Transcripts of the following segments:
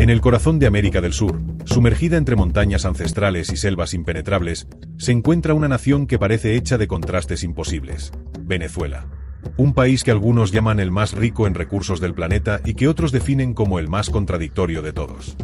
En el corazón de América del Sur, sumergida entre montañas ancestrales y selvas impenetrables, se encuentra una nación que parece hecha de contrastes imposibles: Venezuela. Un país que algunos llaman el más rico en recursos del planeta y que otros definen como el más contradictorio de todos.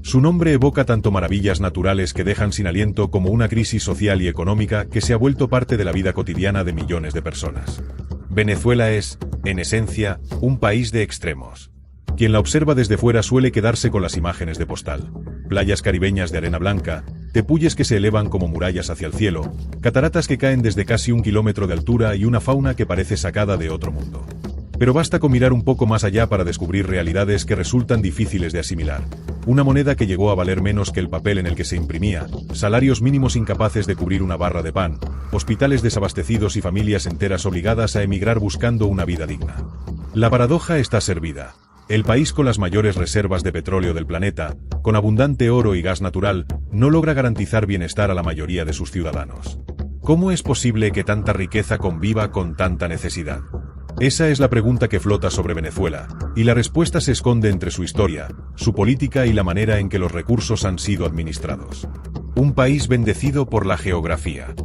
Su nombre evoca tanto maravillas naturales que dejan sin aliento como una crisis social y económica que se ha vuelto parte de la vida cotidiana de millones de personas. Venezuela es, en esencia, un país de extremos. Quien la observa desde fuera suele quedarse con las imágenes de postal: playas caribeñas de arena blanca, tepuyes que se elevan como murallas hacia el cielo, cataratas que caen desde casi 1 kilómetro de altura y una fauna que parece sacada de otro mundo. Pero basta con mirar un poco más allá para descubrir realidades que resultan difíciles de asimilar. Una moneda que llegó a valer menos que el papel en el que se imprimía, salarios mínimos incapaces de cubrir una barra de pan, hospitales desabastecidos y familias enteras obligadas a emigrar buscando una vida digna. La paradoja está servida. El país con las mayores reservas de petróleo del planeta, con abundante oro y gas natural, no logra garantizar bienestar a la mayoría de sus ciudadanos. ¿Cómo es posible que tanta riqueza conviva con tanta necesidad? Esa es la pregunta que flota sobre Venezuela, y la respuesta se esconde entre su historia, su política y la manera en que los recursos han sido administrados. Un país bendecido por la geografía.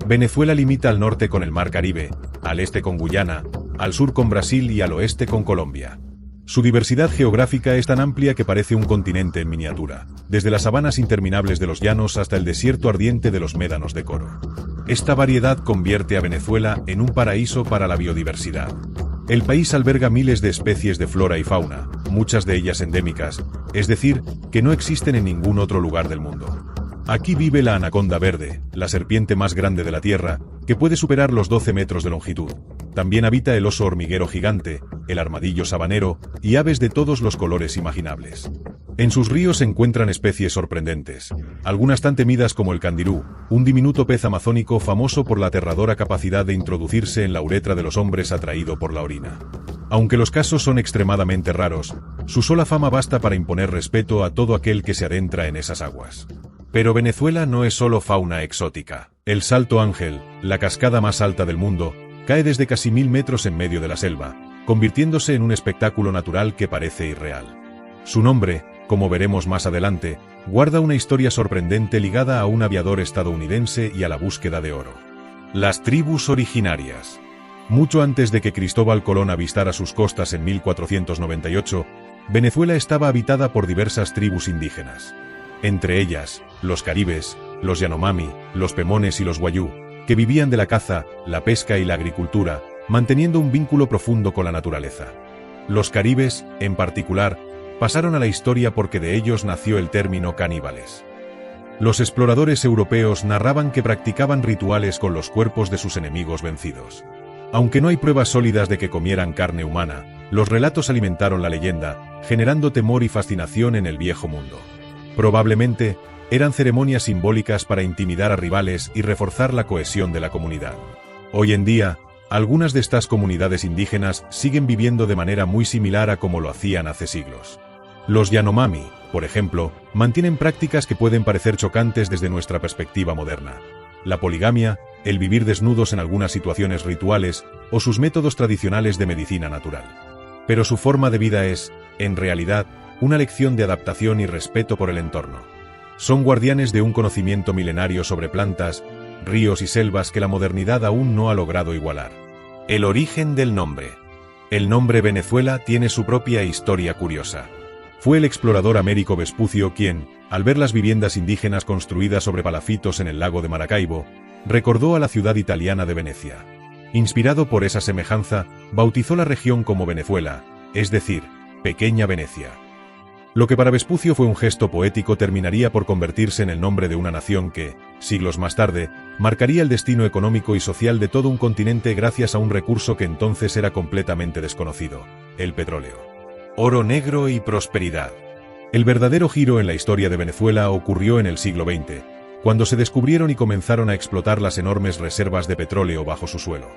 Venezuela limita al norte con el Mar Caribe, al este con Guyana, al sur con Brasil y al oeste con Colombia. Su diversidad geográfica es tan amplia que parece un continente en miniatura, desde las sabanas interminables de los llanos hasta el desierto ardiente de los médanos de Coro. Esta variedad convierte a Venezuela en un paraíso para la biodiversidad. El país alberga miles de especies de flora y fauna, muchas de ellas endémicas, es decir, que no existen en ningún otro lugar del mundo. Aquí vive la anaconda verde, la serpiente más grande de la Tierra, que puede superar los 12 metros de longitud. También habita el oso hormiguero gigante, el armadillo sabanero, y aves de todos los colores imaginables. En sus ríos se encuentran especies sorprendentes, algunas tan temidas como el candirú, un diminuto pez amazónico famoso por la aterradora capacidad de introducirse en la uretra de los hombres atraído por la orina. Aunque los casos son extremadamente raros, su sola fama basta para imponer respeto a todo aquel que se adentra en esas aguas. Pero Venezuela no es solo fauna exótica. El Salto Ángel, la cascada más alta del mundo, cae desde casi 1000 metros en medio de la selva, convirtiéndose en un espectáculo natural que parece irreal. Su nombre, como veremos más adelante, guarda una historia sorprendente ligada a un aviador estadounidense y a la búsqueda de oro. Las tribus originarias. Mucho antes de que Cristóbal Colón avistara sus costas en 1498, Venezuela estaba habitada por diversas tribus indígenas. Entre ellas, los caribes, los yanomami, los pemones y los guayú, que vivían de la caza, la pesca y la agricultura, manteniendo un vínculo profundo con la naturaleza. Los caribes, en particular, pasaron a la historia porque de ellos nació el término caníbales. Los exploradores europeos narraban que practicaban rituales con los cuerpos de sus enemigos vencidos. Aunque no hay pruebas sólidas de que comieran carne humana, los relatos alimentaron la leyenda, generando temor y fascinación en el viejo mundo. Probablemente, eran ceremonias simbólicas para intimidar a rivales y reforzar la cohesión de la comunidad. Hoy en día, algunas de estas comunidades indígenas siguen viviendo de manera muy similar a como lo hacían hace siglos. Los Yanomami, por ejemplo, mantienen prácticas que pueden parecer chocantes desde nuestra perspectiva moderna. La poligamia, el vivir desnudos en algunas situaciones rituales, o sus métodos tradicionales de medicina natural. Pero su forma de vida es, en realidad, una lección de adaptación y respeto por el entorno. Son guardianes de un conocimiento milenario sobre plantas, ríos y selvas que la modernidad aún no ha logrado igualar. El origen del nombre. El nombre Venezuela tiene su propia historia curiosa. Fue el explorador Américo Vespucio quien, al ver las viviendas indígenas construidas sobre palafitos en el lago de Maracaibo, recordó a la ciudad italiana de Venecia. Inspirado por esa semejanza, bautizó la región como Venezuela, es decir, Pequeña Venecia. Lo que para Vespucio fue un gesto poético terminaría por convertirse en el nombre de una nación que, siglos más tarde, marcaría el destino económico y social de todo un continente gracias a un recurso que entonces era completamente desconocido: el petróleo. Oro negro y prosperidad. El verdadero giro en la historia de Venezuela ocurrió en el siglo XX, cuando se descubrieron y comenzaron a explotar las enormes reservas de petróleo bajo su suelo.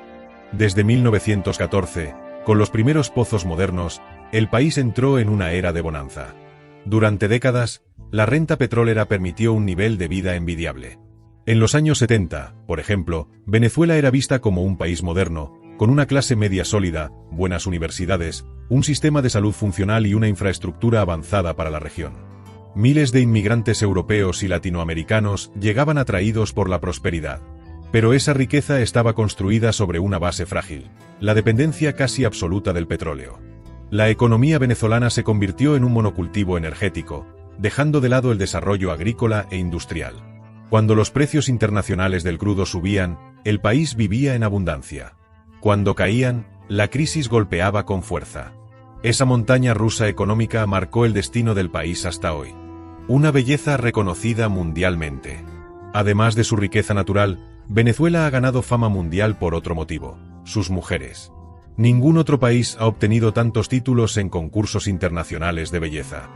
Desde 1914, con los primeros pozos modernos, el país entró en una era de bonanza. Durante décadas, la renta petrolera permitió un nivel de vida envidiable. En los años 70, por ejemplo, Venezuela era vista como un país moderno, con una clase media sólida, buenas universidades, un sistema de salud funcional y una infraestructura avanzada para la región. Miles de inmigrantes europeos y latinoamericanos llegaban atraídos por la prosperidad. Pero esa riqueza estaba construida sobre una base frágil, la dependencia casi absoluta del petróleo. La economía venezolana se convirtió en un monocultivo energético, dejando de lado el desarrollo agrícola e industrial. Cuando los precios internacionales del crudo subían, el país vivía en abundancia. Cuando caían, la crisis golpeaba con fuerza. Esa montaña rusa económica marcó el destino del país hasta hoy. Una belleza reconocida mundialmente. Además de su riqueza natural, Venezuela ha ganado fama mundial por otro motivo: sus mujeres. Ningún otro país ha obtenido tantos títulos en concursos internacionales de belleza.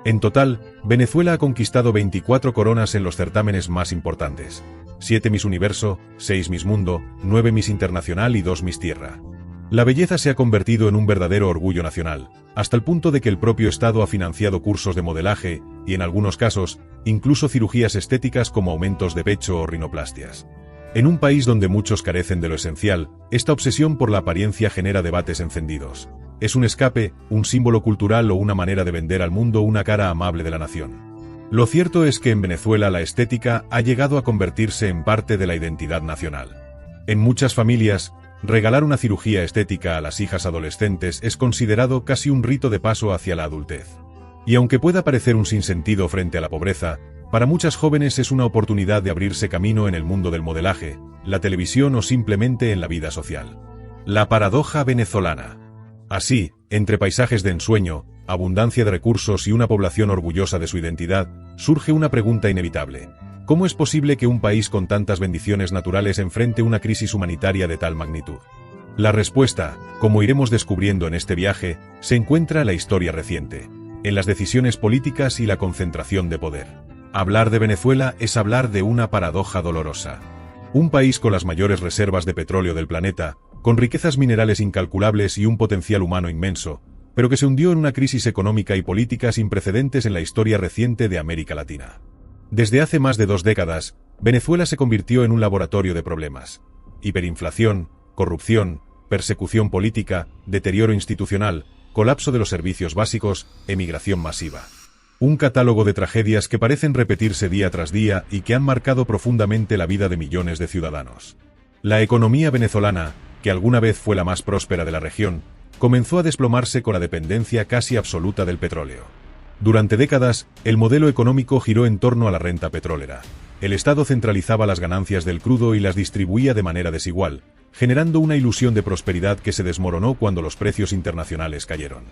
En total, Venezuela ha conquistado 24 coronas en los certámenes más importantes: 7 Miss Universo, 6 Miss Mundo, 9 Miss Internacional y 2 Miss Tierra. La belleza se ha convertido en un verdadero orgullo nacional, hasta el punto de que el propio Estado ha financiado cursos de modelaje y, en algunos casos, incluso cirugías estéticas como aumentos de pecho o rinoplastias. En un país donde muchos carecen de lo esencial, esta obsesión por la apariencia genera debates encendidos. ¿Es un escape, un símbolo cultural o una manera de vender al mundo una cara amable de la nación? Lo cierto es que en Venezuela la estética ha llegado a convertirse en parte de la identidad nacional. En muchas familias, regalar una cirugía estética a las hijas adolescentes es considerado casi un rito de paso hacia la adultez. Y aunque pueda parecer un sinsentido frente a la pobreza, para muchas jóvenes es una oportunidad de abrirse camino en el mundo del modelaje, la televisión o simplemente en la vida social. La paradoja venezolana. Así, entre paisajes de ensueño, abundancia de recursos y una población orgullosa de su identidad, surge una pregunta inevitable: ¿cómo es posible que un país con tantas bendiciones naturales enfrente una crisis humanitaria de tal magnitud? La respuesta, como iremos descubriendo en este viaje, se encuentra en la historia reciente, en las decisiones políticas y la concentración de poder. Hablar de Venezuela es hablar de una paradoja dolorosa. Un país con las mayores reservas de petróleo del planeta, con riquezas minerales incalculables y un potencial humano inmenso, pero que se hundió en una crisis económica y política sin precedentes en la historia reciente de América Latina. Desde hace más de 2 décadas, Venezuela se convirtió en un laboratorio de problemas: hiperinflación, corrupción, persecución política, deterioro institucional, colapso de los servicios básicos, emigración masiva. Un catálogo de tragedias que parecen repetirse día tras día y que han marcado profundamente la vida de millones de ciudadanos. La economía venezolana, que alguna vez fue la más próspera de la región, comenzó a desplomarse con la dependencia casi absoluta del petróleo. Durante décadas, el modelo económico giró en torno a la renta petrolera. El Estado centralizaba las ganancias del crudo y las distribuía de manera desigual, generando una ilusión de prosperidad que se desmoronó cuando los precios internacionales cayeron.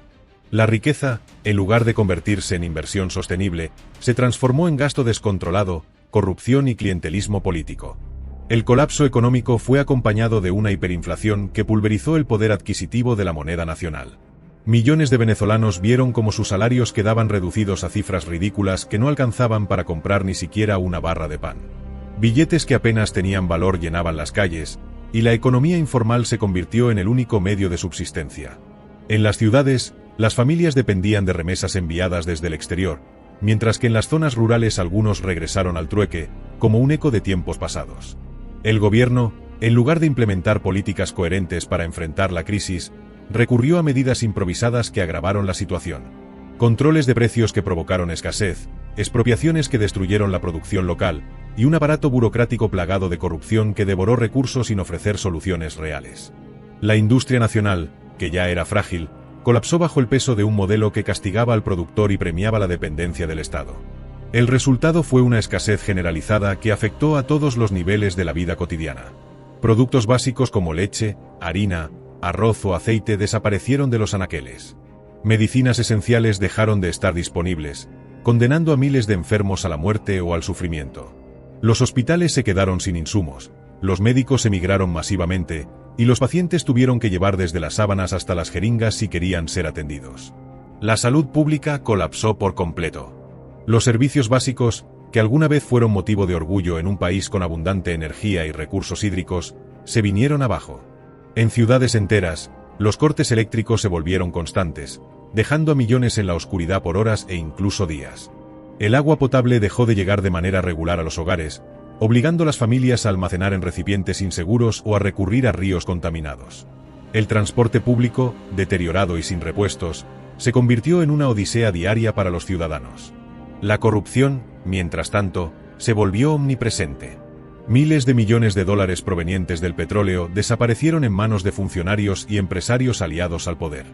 La riqueza, en lugar de convertirse en inversión sostenible, se transformó en gasto descontrolado, corrupción y clientelismo político. El colapso económico fue acompañado de una hiperinflación que pulverizó el poder adquisitivo de la moneda nacional. Millones de venezolanos vieron cómo sus salarios quedaban reducidos a cifras ridículas que no alcanzaban para comprar ni siquiera una barra de pan. Billetes que apenas tenían valor llenaban las calles, y la economía informal se convirtió en el único medio de subsistencia. En las ciudades, las familias dependían de remesas enviadas desde el exterior, mientras que en las zonas rurales algunos regresaron al trueque, como un eco de tiempos pasados. El gobierno, en lugar de implementar políticas coherentes para enfrentar la crisis, recurrió a medidas improvisadas que agravaron la situación. Controles de precios que provocaron escasez, expropiaciones que destruyeron la producción local, y un aparato burocrático plagado de corrupción que devoró recursos sin ofrecer soluciones reales. La industria nacional, que ya era frágil, colapsó bajo el peso de un modelo que castigaba al productor y premiaba la dependencia del Estado. El resultado fue una escasez generalizada que afectó a todos los niveles de la vida cotidiana. Productos básicos como leche, harina, arroz o aceite desaparecieron de los anaqueles. Medicinas esenciales dejaron de estar disponibles, condenando a miles de enfermos a la muerte o al sufrimiento. Los hospitales se quedaron sin insumos, los médicos emigraron masivamente, y los pacientes tuvieron que llevar desde las sábanas hasta las jeringas si querían ser atendidos. La salud pública colapsó por completo. Los servicios básicos, que alguna vez fueron motivo de orgullo en un país con abundante energía y recursos hídricos, se vinieron abajo. En ciudades enteras, los cortes eléctricos se volvieron constantes, dejando a millones en la oscuridad por horas e incluso días. El agua potable dejó de llegar de manera regular a los hogares, obligando a las familias a almacenar en recipientes inseguros o a recurrir a ríos contaminados. El transporte público, deteriorado y sin repuestos, se convirtió en una odisea diaria para los ciudadanos. La corrupción, mientras tanto, se volvió omnipresente. Miles de millones de dólares provenientes del petróleo desaparecieron en manos de funcionarios y empresarios aliados al poder.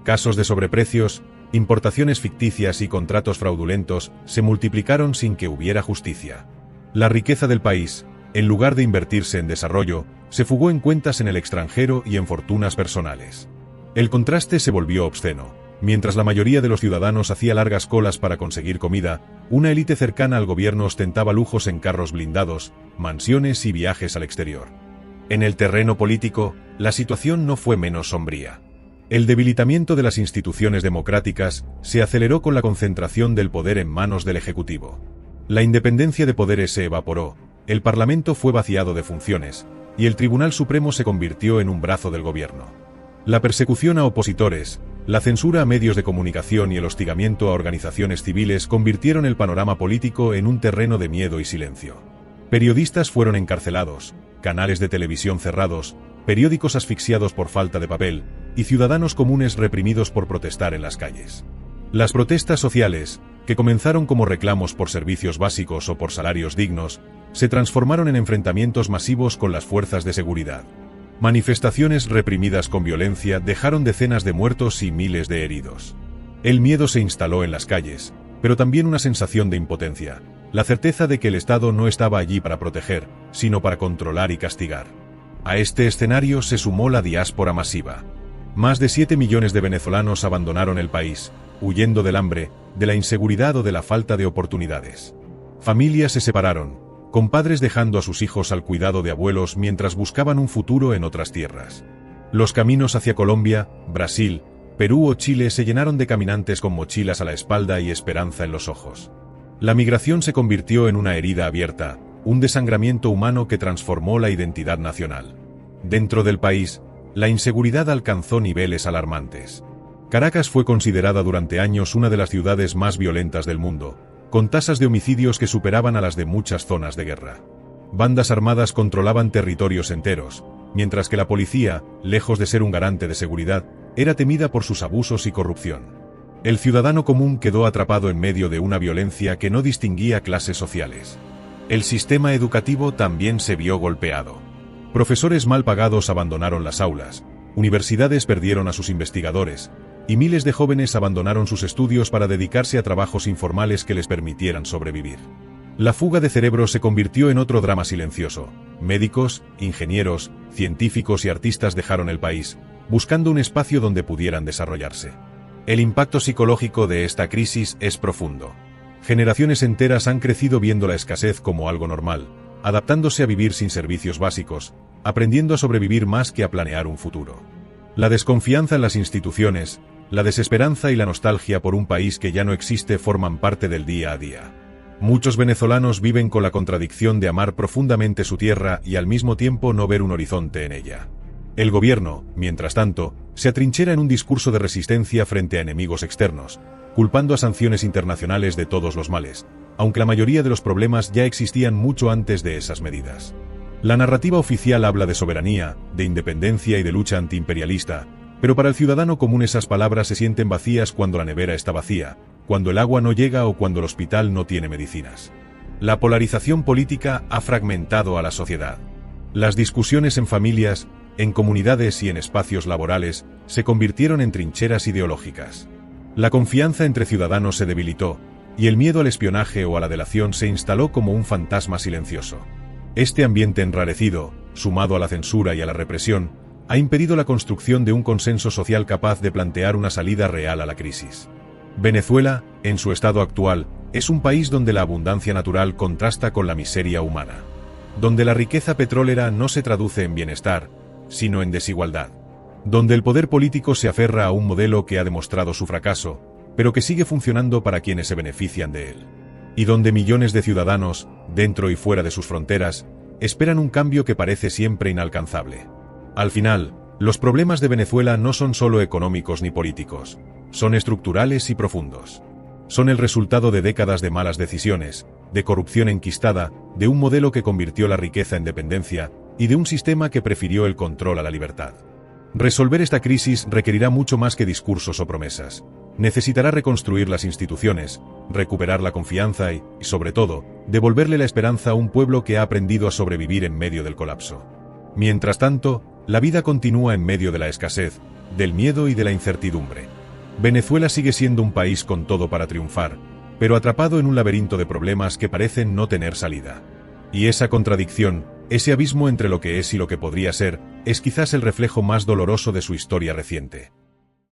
Casos de sobreprecios, importaciones ficticias y contratos fraudulentos se multiplicaron sin que hubiera justicia. La riqueza del país, en lugar de invertirse en desarrollo, se fugó en cuentas en el extranjero y en fortunas personales. El contraste se volvió obsceno. Mientras la mayoría de los ciudadanos hacía largas colas para conseguir comida, una élite cercana al gobierno ostentaba lujos en carros blindados, mansiones y viajes al exterior. En el terreno político, la situación no fue menos sombría. El debilitamiento de las instituciones democráticas se aceleró con la concentración del poder en manos del Ejecutivo. La independencia de poderes se evaporó, el Parlamento fue vaciado de funciones, y el Tribunal Supremo se convirtió en un brazo del gobierno. La persecución a opositores, la censura a medios de comunicación y el hostigamiento a organizaciones civiles convirtieron el panorama político en un terreno de miedo y silencio. Periodistas fueron encarcelados, canales de televisión cerrados, periódicos asfixiados por falta de papel, y ciudadanos comunes reprimidos por protestar en las calles. Las protestas sociales, que comenzaron como reclamos por servicios básicos o por salarios dignos, se transformaron en enfrentamientos masivos con las fuerzas de seguridad. Manifestaciones reprimidas con violencia dejaron decenas de muertos y miles de heridos. El miedo se instaló en las calles, pero también una sensación de impotencia, la certeza de que el Estado no estaba allí para proteger, sino para controlar y castigar. A este escenario se sumó la diáspora masiva. Más de 7 millones de venezolanos abandonaron el país, huyendo del hambre, de la inseguridad o de la falta de oportunidades. Familias se separaron, con padres dejando a sus hijos al cuidado de abuelos mientras buscaban un futuro en otras tierras. Los caminos hacia Colombia, Brasil, Perú o Chile se llenaron de caminantes con mochilas a la espalda y esperanza en los ojos. La migración se convirtió en una herida abierta, un desangramiento humano que transformó la identidad nacional. Dentro del país, la inseguridad alcanzó niveles alarmantes. Caracas fue considerada durante años una de las ciudades más violentas del mundo, con tasas de homicidios que superaban a las de muchas zonas de guerra. Bandas armadas controlaban territorios enteros, mientras que la policía, lejos de ser un garante de seguridad, era temida por sus abusos y corrupción. El ciudadano común quedó atrapado en medio de una violencia que no distinguía clases sociales. El sistema educativo también se vio golpeado. Profesores mal pagados abandonaron las aulas, universidades perdieron a sus investigadores, y miles de jóvenes abandonaron sus estudios para dedicarse a trabajos informales que les permitieran sobrevivir. La fuga de cerebros se convirtió en otro drama silencioso. Médicos, ingenieros, científicos y artistas dejaron el país, buscando un espacio donde pudieran desarrollarse. El impacto psicológico de esta crisis es profundo. Generaciones enteras han crecido viendo la escasez como algo normal, adaptándose a vivir sin servicios básicos, aprendiendo a sobrevivir más que a planear un futuro. La desconfianza en las instituciones, la desesperanza y la nostalgia por un país que ya no existe forman parte del día a día. Muchos venezolanos viven con la contradicción de amar profundamente su tierra y al mismo tiempo no ver un horizonte en ella. El gobierno, mientras tanto, se atrinchera en un discurso de resistencia frente a enemigos externos, culpando a sanciones internacionales de todos los males, aunque la mayoría de los problemas ya existían mucho antes de esas medidas. La narrativa oficial habla de soberanía, de independencia y de lucha antiimperialista, pero para el ciudadano común esas palabras se sienten vacías cuando la nevera está vacía, cuando el agua no llega o cuando el hospital no tiene medicinas. La polarización política ha fragmentado a la sociedad. Las discusiones en familias, en comunidades y en espacios laborales se convirtieron en trincheras ideológicas. La confianza entre ciudadanos se debilitó, y el miedo al espionaje o a la delación se instaló como un fantasma silencioso. Este ambiente enrarecido, sumado a la censura y a la represión, ha impedido la construcción de un consenso social capaz de plantear una salida real a la crisis. Venezuela, en su estado actual, es un país donde la abundancia natural contrasta con la miseria humana. Donde la riqueza petrolera no se traduce en bienestar, sino en desigualdad. Donde el poder político se aferra a un modelo que ha demostrado su fracaso, pero que sigue funcionando para quienes se benefician de él. Y donde millones de ciudadanos, dentro y fuera de sus fronteras, esperan un cambio que parece siempre inalcanzable. Al final, los problemas de Venezuela no son solo económicos ni políticos, son estructurales y profundos. Son el resultado de décadas de malas decisiones, de corrupción enquistada, de un modelo que convirtió la riqueza en dependencia, y de un sistema que prefirió el control a la libertad. Resolver esta crisis requerirá mucho más que discursos o promesas. Necesitará reconstruir las instituciones, recuperar la confianza y, sobre todo, devolverle la esperanza a un pueblo que ha aprendido a sobrevivir en medio del colapso. Mientras tanto, la vida continúa en medio de la escasez, del miedo y de la incertidumbre. Venezuela sigue siendo un país con todo para triunfar, pero atrapado en un laberinto de problemas que parecen no tener salida. Y esa contradicción, ese abismo entre lo que es y lo que podría ser, es quizás el reflejo más doloroso de su historia reciente.